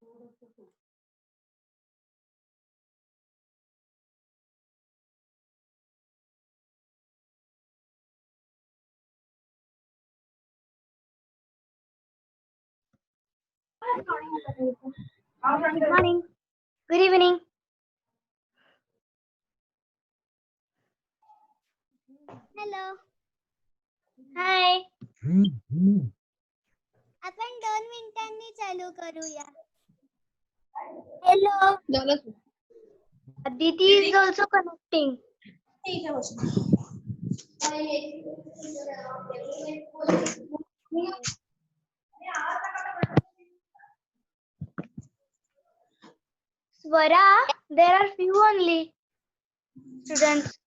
Good morning. Good evening. Hello. Hi. आपण 2 मिनिटांनी चालू करूया. Hello. Aditi is also connecting. Swara, there are few only students.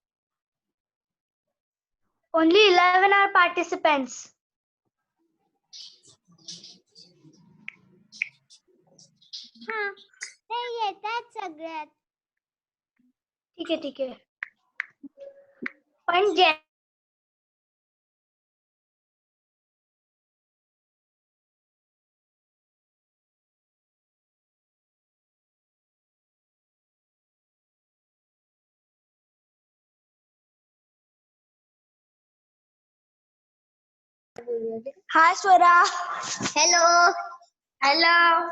Only 11 are participants. हा, ते येतात सगळ्यात. ठीक आहे. पण जे hi Swara. Hello. Hello.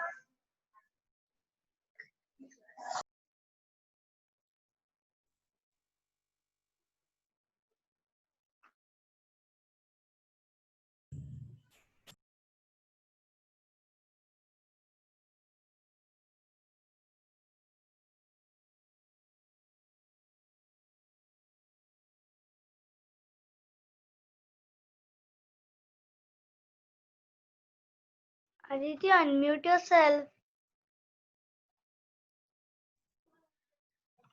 Aditi, unmute yourself.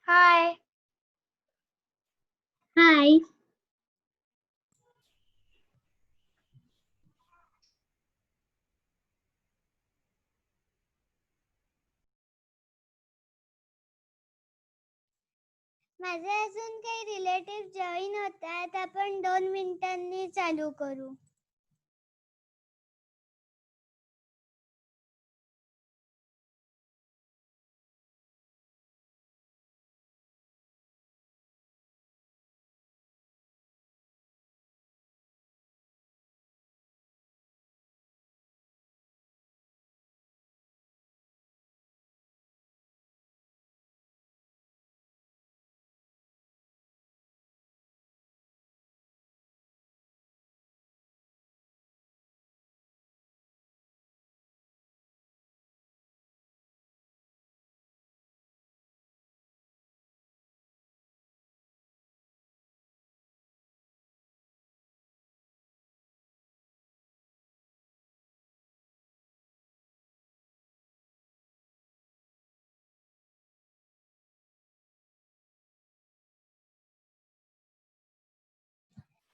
Hi. Hi. माझे अजून काही रिलेटिव्ह जॉईन होत आहेत. आपण 2 मिनिटांनी चालू करू.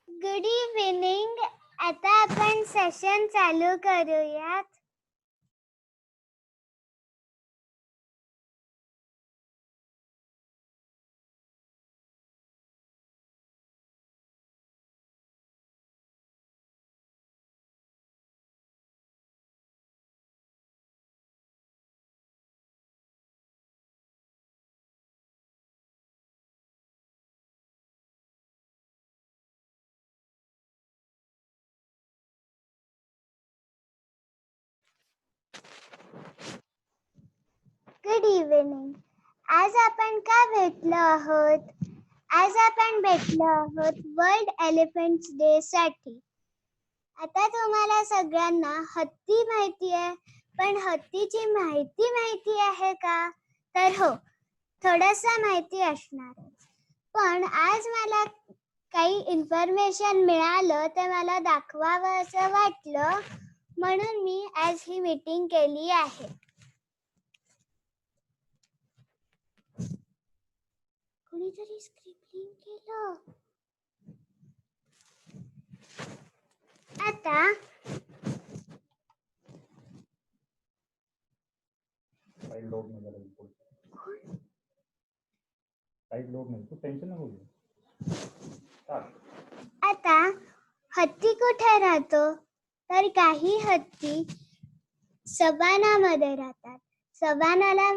Good evening. आता आपण सेशन चालू करूयात. Good evening. आज आपण का भेटलो आहोत? आज आपण भेटलो आहोत वर्ल्ड एलिफंट्स डे साठी. आता तुम्हाला सगळ्यांना हत्ती माहिती आहे, पण हत्तीची माहिती आहे का? तर हो, थोडंसं माहिती असणार आहे. पण आज मला काही इन्फॉर्मेशन मिळालं ते मला दाखवावं असं वाटलं, म्हणून मी आज ही मीटिंग केली आहे. कोणीतरी स्क्रिप्टिंग केलं. आता आता हत्ती कुठे राहतो? तर काही हत्ती सवानामध्ये राहतात. सवानाला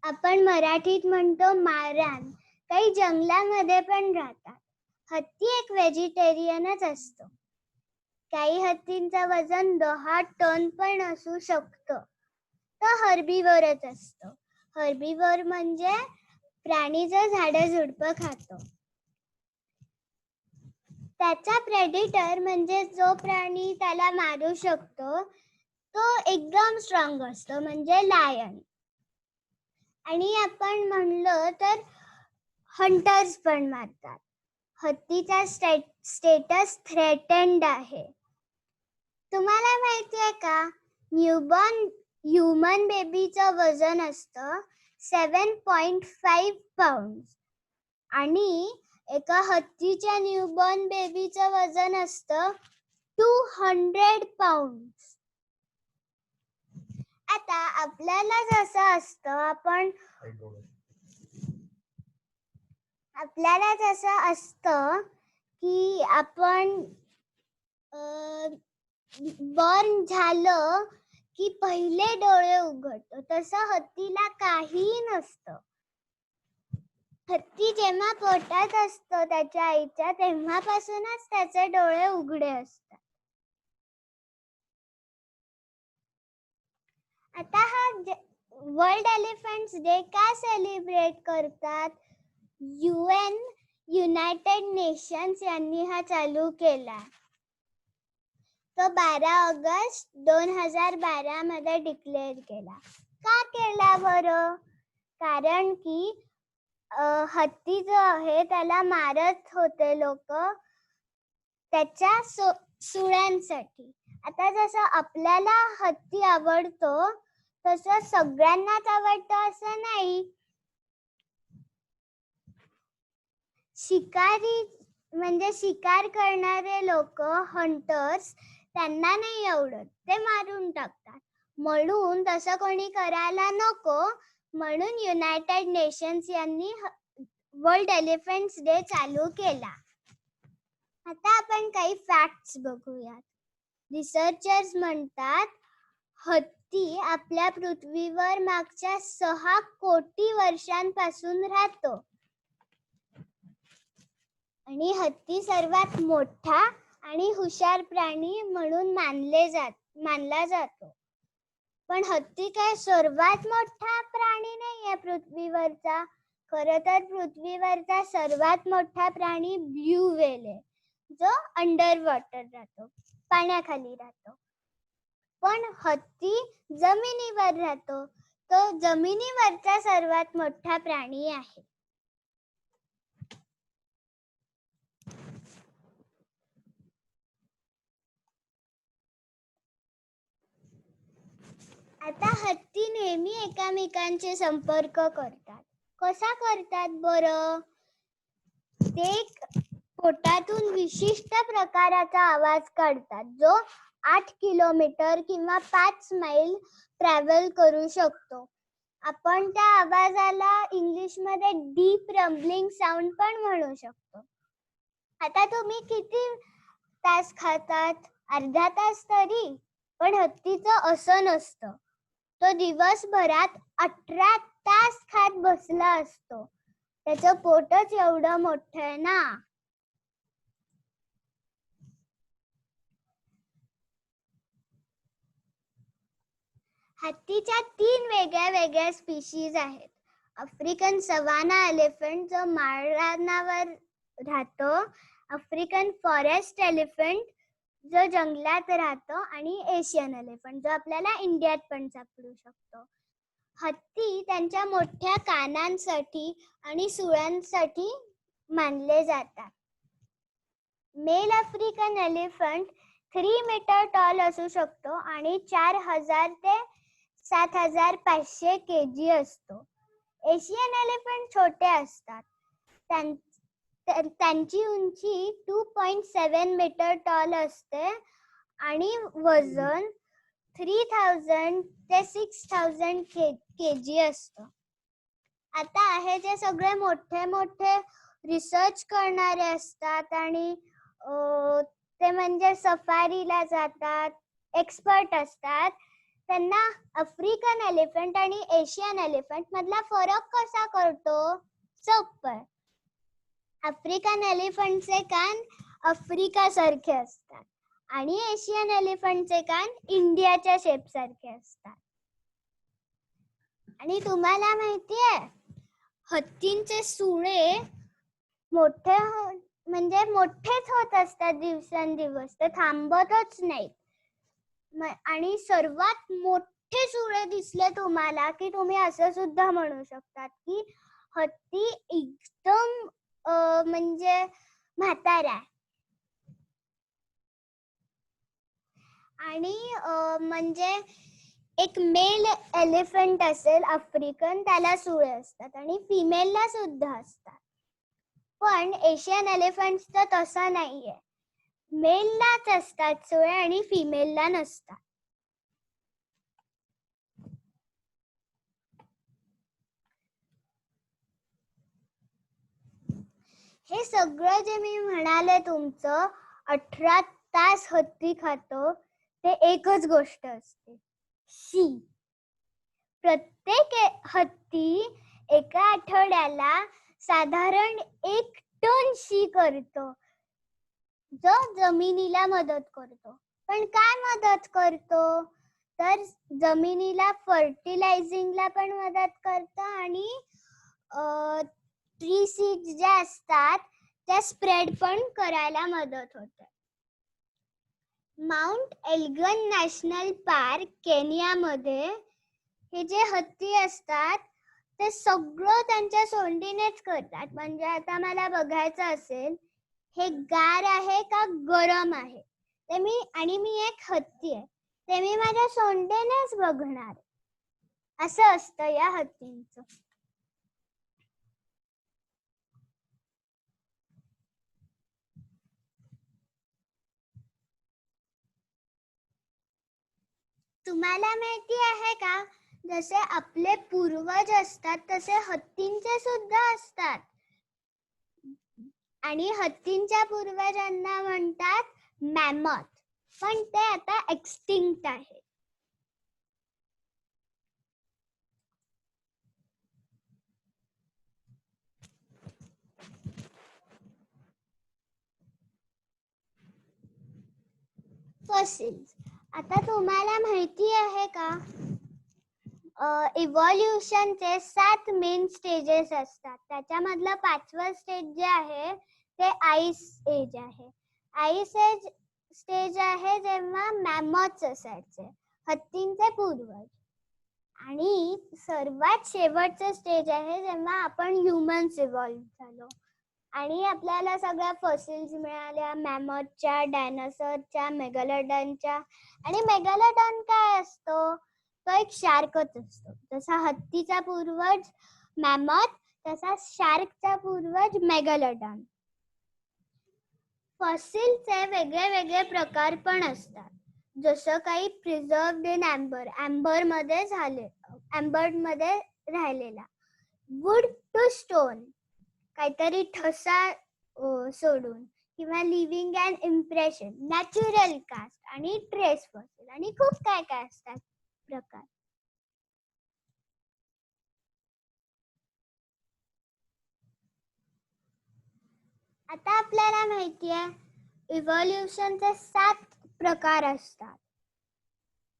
आपण मराठीत म्हणतो मारान. काही जंगलामध्ये पण राहतात. हत्ती एक व्हेजिटेरियनच असतो. काही हत्तींचं वजन 10 टन पण असू शकतं. तो हर्बीवोरच असतो. हर्बीवोर म्हणजे प्राणी जो झाडं झुडपं खातो. त्याचा प्रेडिटर म्हणजे जो प्राणी त्याला मारू शकतो तो एकदम स्ट्रॉंग असतो, म्हणजे लायन. आणि आपण म्हणलं तर हंटर्स पण मारतात. हत्तीचा स्टेटस थ्रेटन्ड आहे. तुम्हाला माहितीये का, न्यूबॉर्न ह्युमन बेबीचं वजन असतं 7.5 पाउंड्स आणि एका हत्तीच्या न्यूबॉर्न बेबीचं वजन असतं 200 पाउंड्स. आता आपल्याला जसं असतं की आपण बॉर्न झालं की पहिले डोळे उघडतो, तसं हत्तीला काहीही नसतं. हत्ती जेव्हा पोटात असतो त्याच्या आईच्या, तेव्हापासूनच त्याचे डोळे उघडे असतात. आता हा वर्ल्ड एलिफंट्स डे का सेलिब्रेट करतात? युनायटेड नेशन्स यांनी हा चालू केला. तो 12 ऑगस्ट 2012 मध्ये डिक्लेअर केला. का केला बरं? कारण की हत्ती जो आहे त्याला मारत होते लोक त्याच्या सुळ्यांसाठी. आता जसं आपल्याला हत्ती आवडतो तसं सगळ्यांनाच आवडतं असं नाही. शिकारी म्हणजे शिकार करणारे लोक, हंटर्स, त्यांना नाही आवडत, ते मारून टाकतात. म्हणून तसं कोणी करायला नको, म्हणून युनायटेड नेशन्स यांनी वर्ल्ड एलिफंट्स डे चालू केला. आता आपण काही फॅक्ट्स बघूयात. रिसर्चर्स म्हणतात हत्ती आपल्या पृथ्वीवर मागच्या 6 कोटी वर्षांपासून राहतो आणि हत्ती सर्वात मोठा आणि हुशार प्राणी म्हणून मानला जातो. पण हत्ती काय सर्वात मोठा प्राणी नाहीये पृथ्वीवरचा. खरं तर पृथ्वीवरचा सर्वात मोठा प्राणी ब्ल्यू व्हेल आहे, जो अंडर वॉटर राहतो, पाण्याखाली राहतो. पण हत्ती जमिनीवर राहतो, तो जमिनीवरचा सर्वात मोठा प्राणी आहे. आता हत्ती नेहमी एकमेकांचे संपर्क करतात. कसा करतात बरं? ते पोटातून विशिष्ट प्रकाराचा आवाज काढतात, जो 8 किलोमीटर किंवा 5 मैल ट्रॅव्हल करू शकतो. आपण त्या आवाजाला इंग्लिशमध्ये डीप रंबलिंग साऊंड पण म्हणू शकतो. आता तुम्ही किती तास खातात? अर्धा तास तरी? पण हत्तीचं असं नसतं. तो दिवसभरात 18 तास खात बसला असतो. त्याचं पोटच एवढं मोठं आहे ना. हत्तीच्या 3 वेगळ्या स्पीशीज आहेत. आफ्रिकन सवाना एलिफंट, जो माळरानावर राहतो, आफ्रिकन फॉरेस्ट एलिफंट, जो जंगलात राहतो, आणि एशियन एलिफंट, जो आपल्याला इंडियात पण सापडू शकतो. हत्ती त्यांच्या मोठ्या कानांसाठी आणि सुळांसाठी मानले जातात. Male African elephant 3 metre tall असू शकतो आणि 4000 ते 7500 kg असतो. एशियन एलिफंट छोटे असतात. त्यांची उंची 2.7 मीटर टॉल असते आणि वजन 3000 ते 6000 kg असतं. आता हे जे सगळे मोठे रिसर्च करणारे असतात आणि ते म्हणजे सफारीला जातात, एक्सपर्ट असतात, त्यांना आफ्रिकन एलिफंट आणि एशियन एलिफंट मधला फरक कसा कळतो? सोपं. आफ्रिकन एलिफंटचे कान आफ्रिका सारखे असतात आणि एशियन एलिफंटचे कान इंडियाच्या शेप सारखे असतात. आणि तुम्हाला माहितीये हत्तींचे सुळे मोठे म्हणजे मोठेच होत असतात दिवसेंदिवस, ते थांबतच नाहीत. आणि सर्वात मोठे सुळे दिसले तुम्हाला की तुम्ही असं सुद्धा म्हणू शकतात की हत्ती एकदम म्हणजे म्हातारा आहे. आणि म्हणजे एक मेल एलिफंट असेल आफ्रिकन, त्याला सुळे असतात आणि फिमेलला सुद्धा असतात. पण एशियन एलिफंटचं तसं नाहीये, मेललाच असतात सुळे आणि फिमेलला नसतात. हे सगळं जे मी म्हणाले तुमचं 18 तास हत्ती खातो ते एकच गोष्ट असते, शी. प्रत्येक हत्ती एका आठवड्याला साधारण 1 टन शी करतो, जो जमिनीला मदत करतो. पण काय मदत करतो? तर जमिनीला फर्टिलायझिंगला पण मदत करतो आणि ट्री सीड्स ज्या असतात त्या स्प्रेड पण करायला मदत होते. माउंट एल्गन नॅशनल पार्क केनियामध्ये हे जे हत्ती असतात ते सगळं त्यांच्या सोंडीनेच करतात. म्हणजे आता मला बघायचं असेल हे गार आहे का गरम आहे ते मी एक हत्ती आहे ते मी माझ्या सोंडेनेच बघणार. असं असतं या हत्तींचं. तुम्हाला माहिती आहे का, जसे आपले पूर्वज असतात तसे हत्तींचे सुद्धा असतात. आणि हत्तींच्या पूर्वजांना म्हणतात मॅमथ, पण ते आता एक्सटिंक्ट आहे. फॉसिल्स. आता तुम्हाला माहिती आहे का, इव्हॉल्युशनचे 7 मेन स्टेजेस असतात. त्याच्यामधलं 5वं स्टेज जे आहे ते आईस एज आहे. आईस एज स्टेज आहे जेव्हा मॅमथ्स असायचे, हत्तींचे पूर्वज. आणि सर्वात शेवटचं स्टेज आहे जेव्हा आपण ह्युमन्स इव्हॉल्व झालो आणि आपल्याला सगळ्या फॉसिल्स मिळाल्या, मॅमथच्या, डायनासॉरच्या, मेगॅलोडॉनच्या. आणि मेगॅलोडॉन काय असतो? तो एक शार्कच असतो. जसा हत्तीचा पूर्वज मॅमथ तसा शार्कचा पूर्वज मेगॅलोडॉन. फॉसिलचे वेगळे वेगळे प्रकार पण असतात, जसं काही प्रिझर्व्ड इन ॲम्बर, ॲम्बरमध्ये राहिलेला. वुड टू स्टोन, काहीतरी ठसा सोडून, किंवा leaving and impression, natural cast and trace fossil आणि खूप काय काय असतात प्रकार. आता आपल्याला माहिती आहे इव्हॉल्युशनचे 7 प्रकार असतात.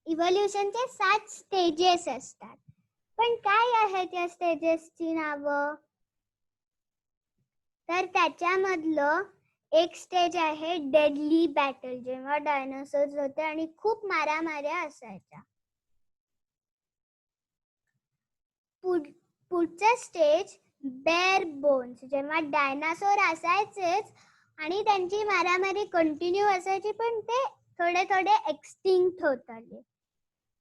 इव्हॉल्युशनचे 7 स्टेजेस असतात. पण काय आहेत या स्टेजेसची नावं? तर त्याच्यामधलं एक स्टेज आहे डेडली बॅटल, जेव्हा डायनासोर्स होते आणि खूप मारामाऱ्या असायच्या. पुढचं स्टेज बेअर बोन्स, जेव्हा डायनासोर असायचेच आणि त्यांची मारामारी कंटिन्यू असायची, पण ते थोडे थोडे एक्सटिंक्ट होत आले.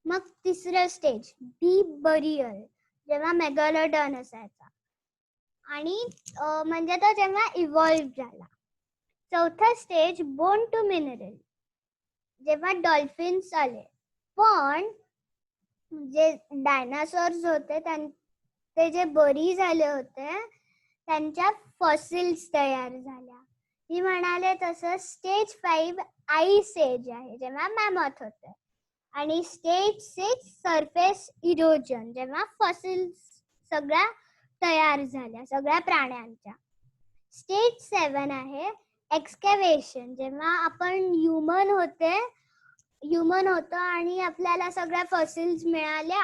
मग तिसरं स्टेज डीप बरियल, जेव्हा मेगॅलोडॉन असायचा आणि म्हणजे तो जेव्हा इव्हॉल्व झाला. चौथा स्टेज बोन टू मिनरल, जेव्हा डॉल्फिन्स आले. पण जे डायनासॉर्स होते ते जे बरी झाले होते त्यांच्या फॉसिल्स तयार झाल्या. मी म्हणाले तसं स्टेज 5 आईस एज आहे, जेव्हा मॅमथ होते. आणि स्टेज 6 सरफेस इरोजन, जेव्हा फॉसिल्स सगळ्या तयार झाल्या सगळ्या प्राण्यांच्या. स्टेज 7 आहे एक्सकॅव्हेशन, जेव्हा आपण ह्युमन होतो आणि आपल्याला सगळ्या फॉसिल्स मिळाल्या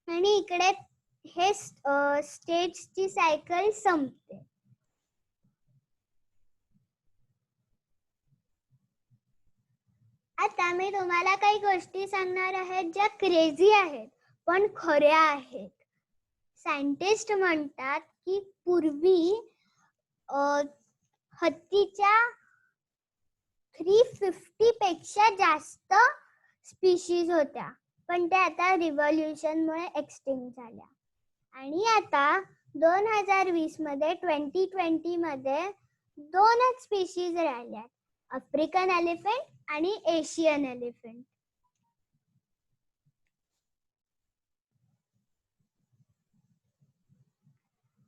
आणि इकडे हे स्टेजची सायकल संपते. आता मी तुम्हाला काही गोष्टी सांगणार आहेत ज्या क्रेझी आहेत पण खऱ्या आहेत. सायंटिस्ट म्हणतात की पूर्वी हत्तीच्या 350 पेक्षा जास्त स्पीशीज होत्या, पण त्या आता रिव्होल्यूशनमुळे एक्सटिंक्ट झाल्या. आणि आता 2020 मध्ये 2020 मध्ये 2च स्पीशीज राहिल्या, आफ्रिकन एलिफंट आणि एशियन एलिफंट.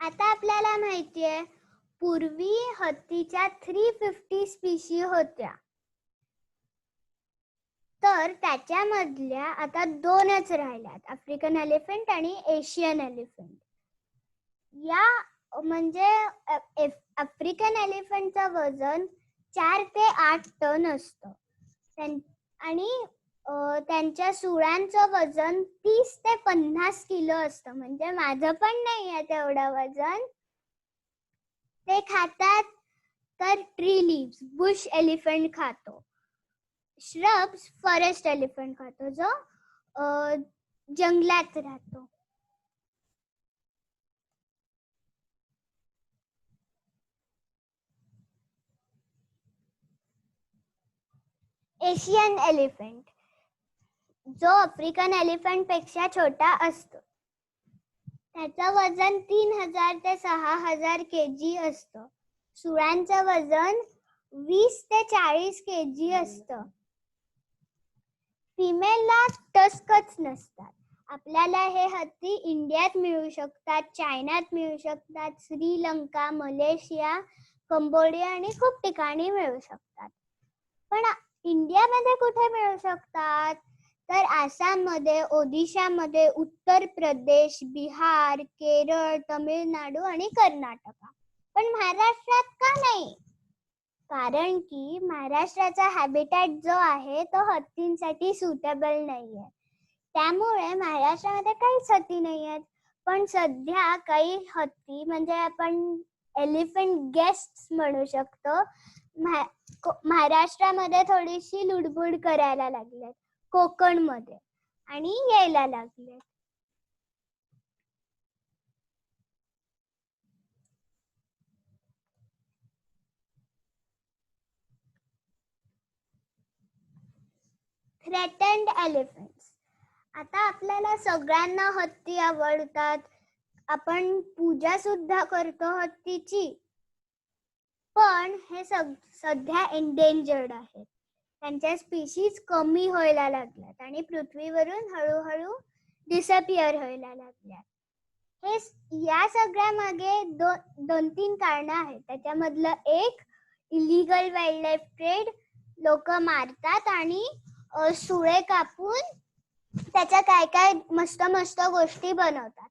आता आपल्याला माहितीये पूर्वी हत्तीच्या 350 स्पीशी होत्या, तर त्याच्यामधल्या आता 2च राहिल्यात, आफ्रिकन एलिफंट आणि एशियन एलिफंट. या म्हणजे आफ्रिकन एलिफंटचं वजन 4 ते 8 टन असतं आणि त्यांच्या सुळांचं वजन 30 ते 50 किलो असतं. म्हणजे माझं पण नाही आहे तेवढं वजन. ते खातात तर ट्री लीव्स, बुश एलिफंट खातो. श्रब्स फॉरेस्ट एलिफंट खातो, जो जंगलात राहतो. एशियन एलिफंट, जो आफ्रिकन एलिफंट पेक्षा छोटा असतो, त्याचं वजन 3000 ते 6000 kg असतं. सुळांचं वजन 20 ते 40 kg असतं. फिमेलला टस्कच नसतात. आपल्याला हे हत्ती इंडियात मिळू शकतात, चायनात मिळू शकतात, श्रीलंका, मलेशिया, कंबोडिया आणि खूप ठिकाणी मिळू शकतात. पण इंडियामध्ये कुठे मिळू शकतात? तर आसाममध्ये, ओदिशामध्ये, उत्तर प्रदेश, बिहार, केरळ, तमिळनाडू आणि कर्नाटका. पण महाराष्ट्रात का नाही? कारण की महाराष्ट्राचा हॅबिटॅट जो आहे तो हत्तींसाठी सुटेबल नाहीये. त्यामुळे महाराष्ट्रामध्ये काहीच हत्ती नाही आहेत. पण सध्या काही हत्ती, म्हणजे आपण एलिफंट गेस्ट्स म्हणू शकतो, महाराष्ट्रामध्ये थोडीशी लुडबुड करायला लागलेत, कोकणमध्ये, आणि यायला लागलेत. Threatened elephants. आता आपल्याला सगळ्यांना हत्ती आवडतात, आपण पूजा सुद्धा करतो हत्तीची, पण हे सध्या एंडेंजर्ड आहेत. त्यांच्या स्पीशीज कमी व्हायला लागल्यात आणि पृथ्वीवरून हळूहळू डिसअपिअर व्हायला लागल्यात. या सगळ्या मागे 2-3 कारणं आहेत. त्याच्यामधलं एक, इलिगल वाईल्ड लाईफ ट्रेड. लोक मारतात आणि सुळे कापून त्याच्या काय काय मस्त मस्त गोष्टी बनवतात.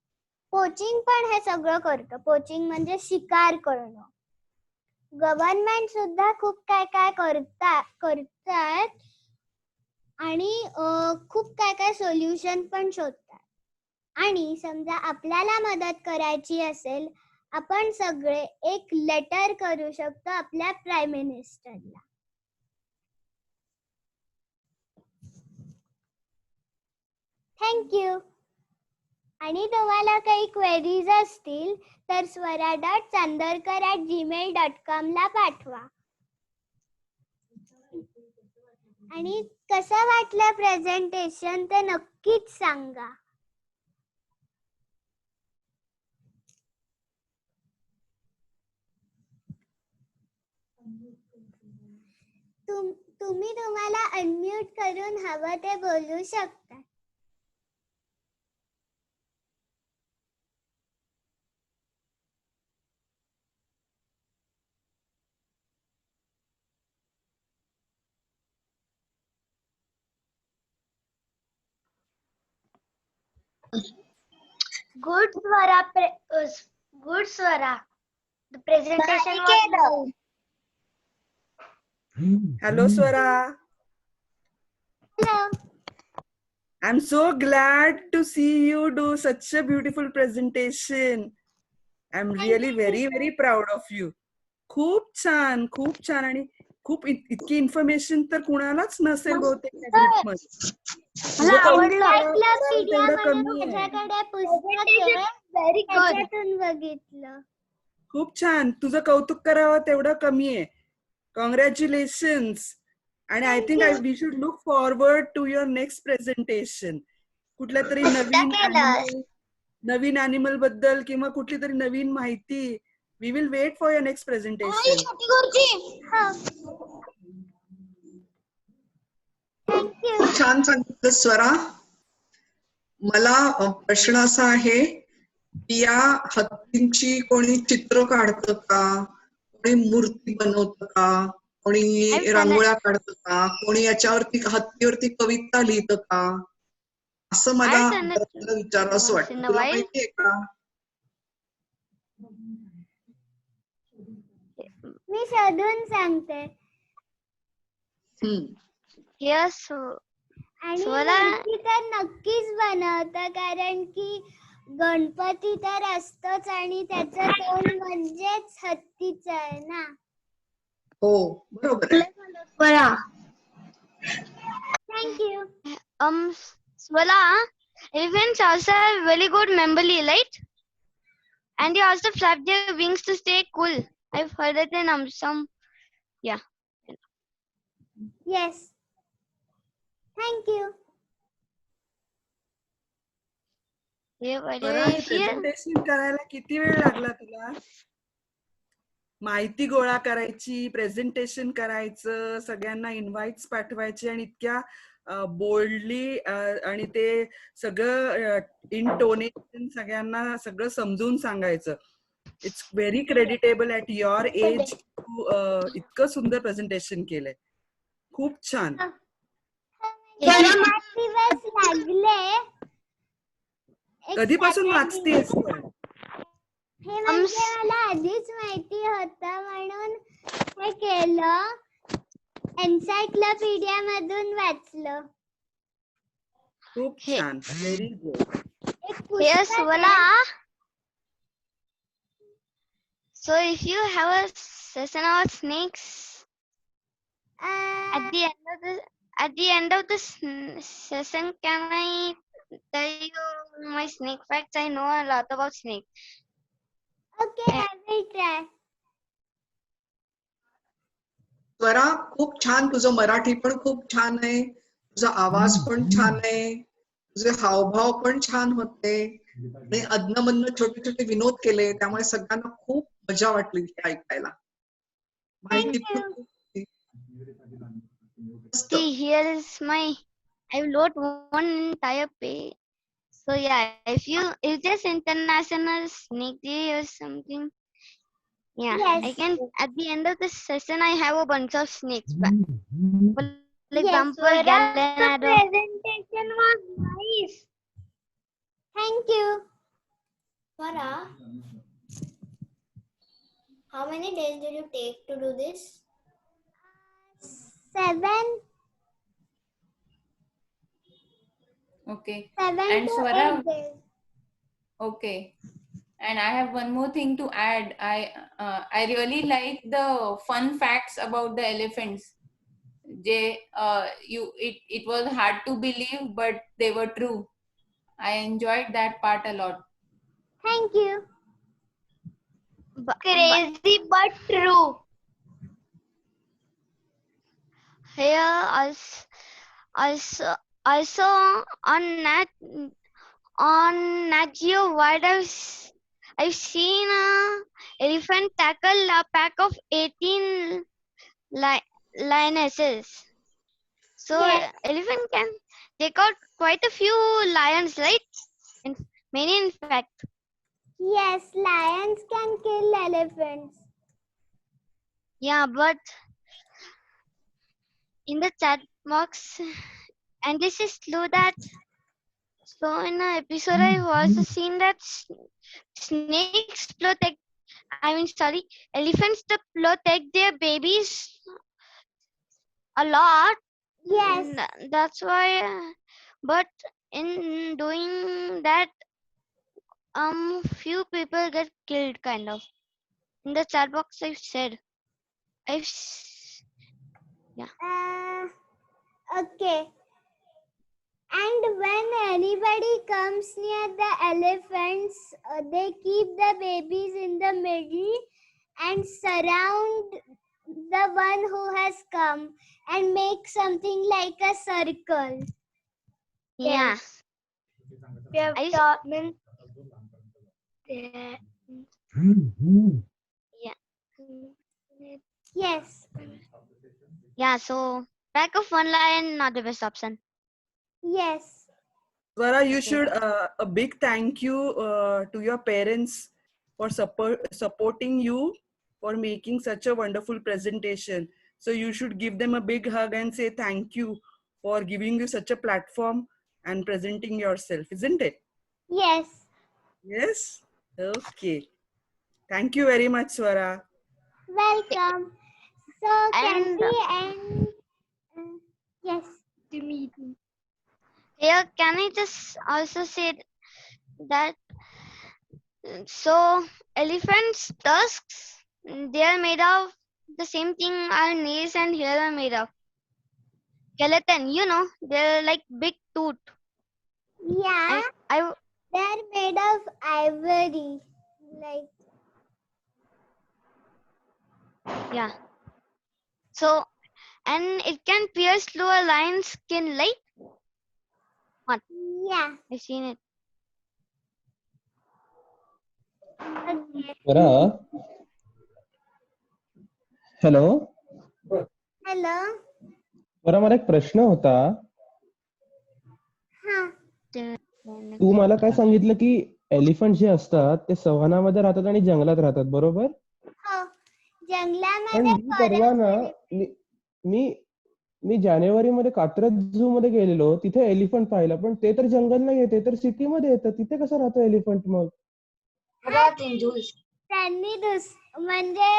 पोचिंग पण हे सगळं करतं. पोचिंग म्हणजे शिकार करणं. गव्हर्नमेंट सुद्धा खूप काय काय करतात आणि खूप काय काय सोल्युशन पण शोधतात. आणि समजा आपल्याला मदत करायची असेल, आपण सगळे एक लेटर करू शकतो आपल्या प्राईम मिनिस्टरला. थँक्यू. आणि तुम्हाला काही क्वेरीज असतील तर swara.chandarkar@gmail.com ला पाठवा. आणि कसं वाटलं प्रेझेंटेशन ते नक्कीच सांगा. तुम्ही तुम्हाला अनम्यूट करून हवं ते बोलू शकता. Good Swara. Good Swara. The presentation was love. Hello, Swara. Hello. I'm so glad to see you do such a beautiful presentation. I'm really very, very proud of you. खूप छान आणि खूप इतकी इन्फॉर्मेशन तर कुणालाच नसेल बहुतेक या ग्रुपमध्ये. मला आवडलं. Encyclopedia तेवढं म्हणून कमी आहे. माझ्याकडे पुस्तक आहे. Very good. त्याच्यातून बघितलं. खूप छान. तुझं कौतुक करावं तेवढं कमी आहे. कॉंग्रॅच्युलेशन्स. आणि I think we should look forward to your next presentation. कुठल्या तरी नवीन अॅनिमल बद्दल किंवा कुठली तरी नवीन माहिती. We will wait for your next presentation. Thank you. छान सांगितलं स्वरा. मला प्रश्न असा आहे की या हत्तींची कोणी चित्र काढतं का, कोणी मूर्ती बनवतं का, कोणी रांगोळ्या काढतं का, कोणी याच्यावरती हत्तीवरती कविता लिहितं का, असं मला विचारावं असं वाटतं. तुला माहितीये का? मी शोधून सांगते. Yes. आणि स्वरा. मूर्ती तर नक्कीच बनवतं, कारण की गणपती तर असतोच आणि त्याचं तोंड म्हणजेच हत्तीच आहे ना. हो बरोबर आहे. Swara. Thank you. Swara, elephants also have very good memory, right? And they also flap their wings to stay cool. I've heard it in some. Yeah. Yes. Thank you. Yeah, by the बरं, way, हे if you presentation करायला किती वेळ लागला तुला? माहिती गोळा करायची, प्रेझेंटेशन करायचं, सगळ्यांना इन्व्हाइट्स पाठवायचे आणि इतक्या बोल्डली आणि ते सगळं इंटोनेशन सगळ्यांना सगळं समजून सांगायचं. It's very creditable at your age. इतकं सुंदर प्रेझेंटेशन केलंय. खूप छान. 8 दिवस लागले. कधीपासून वाचतेस पण? हे म्हणजे मला आधीच माहिती होतं म्हणून हे केलं. एन्सायक्लोपीडिया मधून वाचलं. खूप छान. Very good. Yes, Swara. So if you have a session about snakes at the end of the session, can I tell you my snake facts? I know a lot about snakes. Okay, I will try. Swara, खूप छान. तुझं मराठी पण खूप छान आहे, तुझा आवाज पण छान आहे, तुझे हावभाव पण छान होते आणि अधनमधन छोटे छोटे विनोद केले, त्यामुळे सगळ्यांना खूप मजा वाटली हे ऐकायला. माहिती पण खूप होती. मस्त. See, here is I wrote one entire page. So yeah, if there's international snake day or something, yeah, Yes. I can at the end of the session I have a bunch of snakes. For Yes, example, Swara, the Gallinado. presentation was nice. Thank you. Swara, how many days did you take to do this? 7 Okay. 7 And to Swara, 8 days. okay. And I have one more thing to add. I really like the fun facts about the elephants. It was hard to believe, but they were true. I enjoyed that part a lot. Thank you. Crazy but true. Here also on Nat Geo Wild I've seen a elephant tackle a pack of 18 lionesses. So Yes. elephant can take out quite a few lions, right? Many in fact. Yes, lions can kill elephants. Yeah, but in the chat box, and this is true that So in an episode, I've also seen that snakes protect. Elephants protect their babies a lot. Yes. That's why. But in doing that, few people get killed, kind of. In the chat box, I've said. Okay. And when anybody comes near the elephants, they keep the babies in the middle and surround the one who has come and make something like a circle. Yeah. We have I- taught Yes. Yeah. So pack of one lion, not the best option. Yes. Swara, you should a big thank you to your parents for supporting you for making such a wonderful presentation. So you should give them a big hug and say thank you for giving you such a platform and presenting yourself, isn't it? Yes. Yes? Okay. Thank you very much, Swara. Welcome. So And Candy and yes. here, can I just also say that so elephants' tusks, they are made of the same thing our nails and hair are made of. Skeleton, they're like big tooth. Yeah. I They're made of ivory. Like yeah. So and it can pierce through a lion's skin, like yeah. I've seen it. Okay. Swara, hello Hello. Swara, मला एक प्रश्न होता. हा. तू मला काय सांगितलं की elephant जे असतात ते सव्हानामध्ये राहतात आणि जंगलात राहतात, बरोबर? हो. पण जंगलामध्ये मी परवा ना मी जानेवारी मध्ये कात्रज झू मध्ये गेलेलो, तिथे एलिफंट पाहिलं, पण ते तर जंगल नाही येते, तर सिटी मध्ये येतं. तिथे कसं राहतो एलिफंट मग? त्यांनी म्हणजे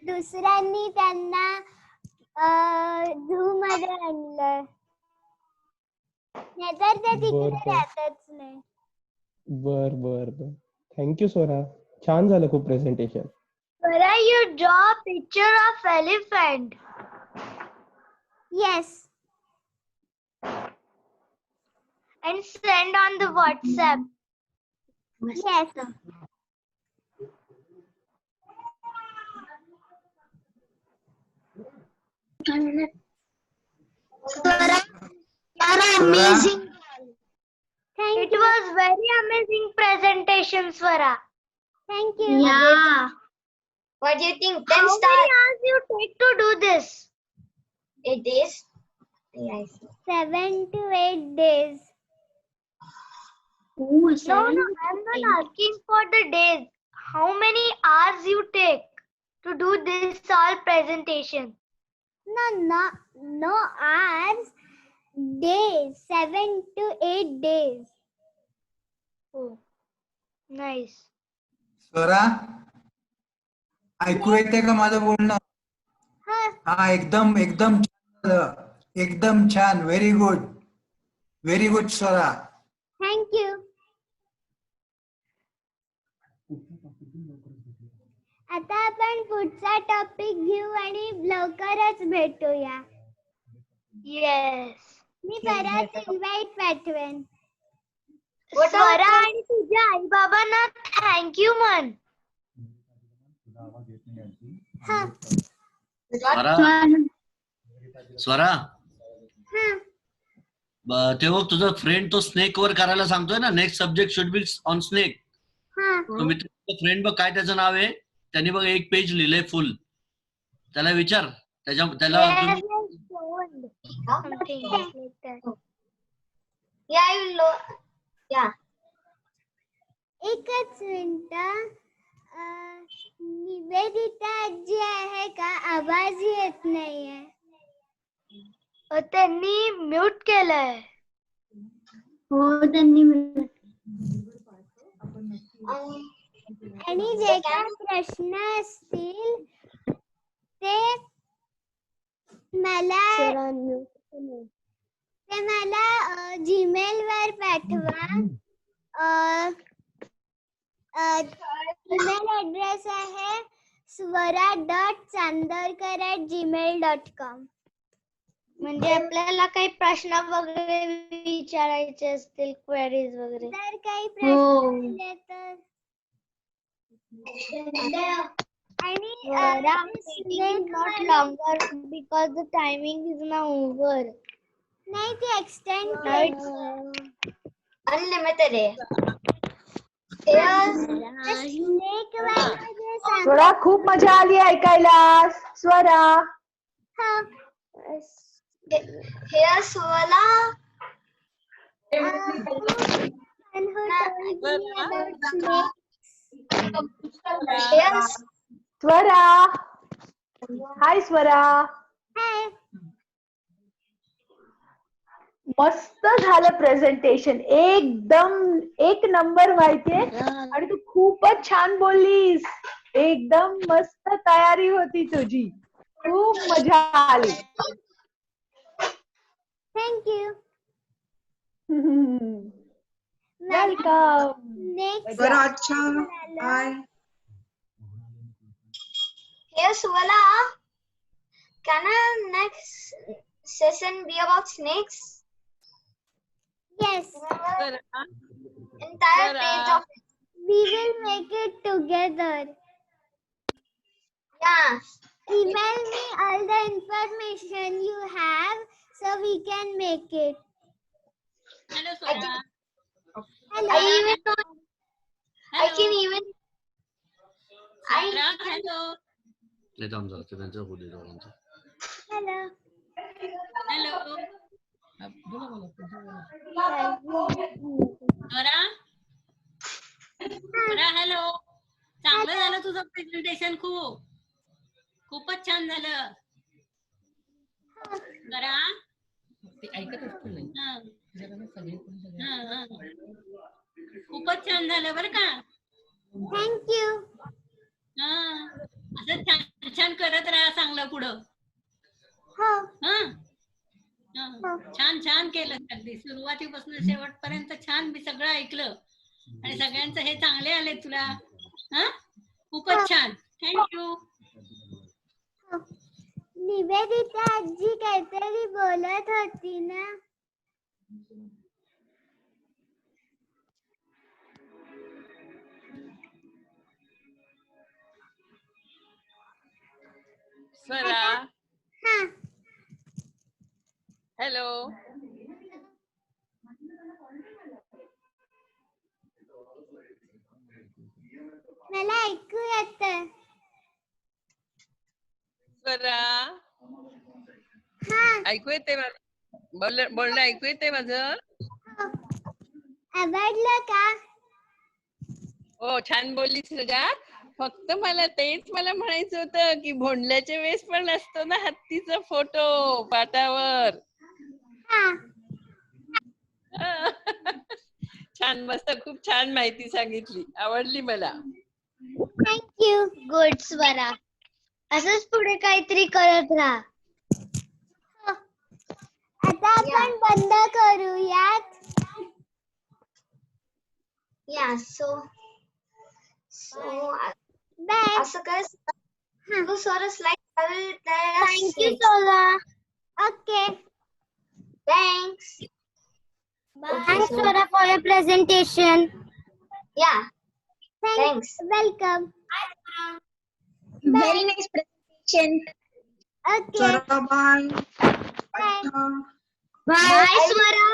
दुसऱ्यांनी त्यांना झू मध्ये आणलं, नाहीतर ते तिकडे राहतच नाही. बर बर बर. थँक्यू स्वरा, छान झालं खूप presentation. Swara, you draw a picture of elephant. Yes. And send on the WhatsApp. Yes. Swara, amazing. It was very amazing presentation, Swara. Thank you. Yeah. What do you think? How Then many start. hours you take to do this? 8 days. Yes. 7 to 8 days. Ooh, No, I'm not asking for the days. How many hours you take to do this all presentation? No hours. Days. 7 to 8 days. Oh, nice. Swara, ऐकू येते का माझं बोलणं? हा, एकदम एकदम छान झालं. एकदम छान. Very good Swara. Thank you. आता आपण पुढचा टॉपिक घेऊ आणि लवकरच भेटूया. येस. मी परत इन्व्हाइट पाठवेन. स्वरा आणि तुझ्या आई बाबांना थँक्यू म्हण. हा. स्वरा, हा. ते बघ तुझा फ्रेंड तो स्नेक वर करायला सांगतोय ना, next subject should be on snake. हा. तो मित्र फ्रेंड बघ काय त्याचं नाव आहे, त्यांनी बघ एक पेज लिहिलंय फुल. त्याला विचार, त्याला एकच मिनिट. निवेदिता आजी आहे का? आवाज येत नाहीये. त्यांनी म्यूट केलंय. हो त्यांनी आणि जे काही प्रश्न असतील ते मला जीमेल वर पाठवा. ईमेल ॲड्रेस आहे swara.chandorkar@gmail.com. म्हणजे आपल्याला काही प्रश्न वगैरे विचारायचे असतील, क्वेरीज वगैरे. जर काही प्रश्न असले तर आणि not longer because the timing is now over. नाही ते एक्सटेंड Unlimited आहे. स्वरा खूप मजा आली ऐकायला. Swara Here Swala. स्वरा हाय स्वरा. मस्त झालं प्रेझेंटेशन. एकदम एक नंबर माहितीये. आणि तू खूपच छान बोललीस. एकदम मस्त तयारी होती तुझी. खूप मजा आली. थँक्यू. वेलकम. बरं, अच्छा, bye. Here Swala. Can our next session be about snakes? Yes. Entire page of it. We will make it together. Yeah. Email me all the information you have so we can make it. Hello, Swara. Hello. I can even. Swara, hello. Hello. Hello. Swara Swara hello. चांगलं झालं तुझं presentation. खूपच छान झालं. स्वरा ते ऐकत असतो. खूपच छान झालं बरं का. थँक्यू. असं छान छान करत राहा चांगलं पुढं. छान छान केलं. अगदी सुरुवातीपासून शेवटपर्यंत छान मी सगळं ऐकलं आणि सगळ्यांचं हे चांगले आले तुला. खूपच छान. थँक्यू. निवेदिता आजी काहीतरी बोलत होती ना. स्वरा हॅलो. मला ऐकू येतं. स्वरा ऐकू येते बोलणं ऐकू येते माझं. आवडलं का? हो छान बोललीस तुझ्या. फक्त मला म्हणायचं होतं की भोंडल्याच्या वेळेस पण असतो ना हत्तीचा फोटो पाटावर. छान मस्त खूप छान माहिती सांगितली. आवडली मला. थँक्यू. गुड स्वरा. असंच पुढे काहीतरी करत राहा. आता आपण बंद करूयात. Yeah, so bye. असं काय तू स्वरा स्लाइड हवी त्याला. थँक्यू सोला. Okay. Thanks. Thanks Swara for your presentation. Yeah. Thanks. Welcome. Very nice presentation. Okay. Swara, bye. Bye, Swara.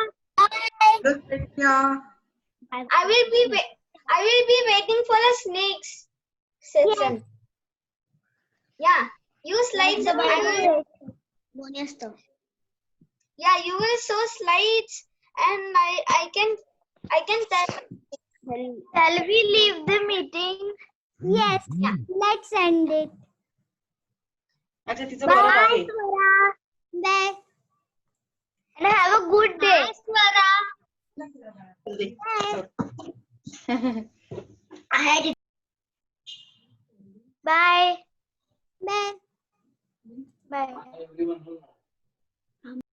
Take care. I will be waiting for the snakes session. Yeah. You slides up. Yeah, you will show slides and I can tell. Shall we leave the meeting? Yes. Yeah. Let's end it. अच्छा तिचं Bye, बरोबर आहे. Swara. Bye. And have a good day. Bye, Swara. Bye. Bye. Bye.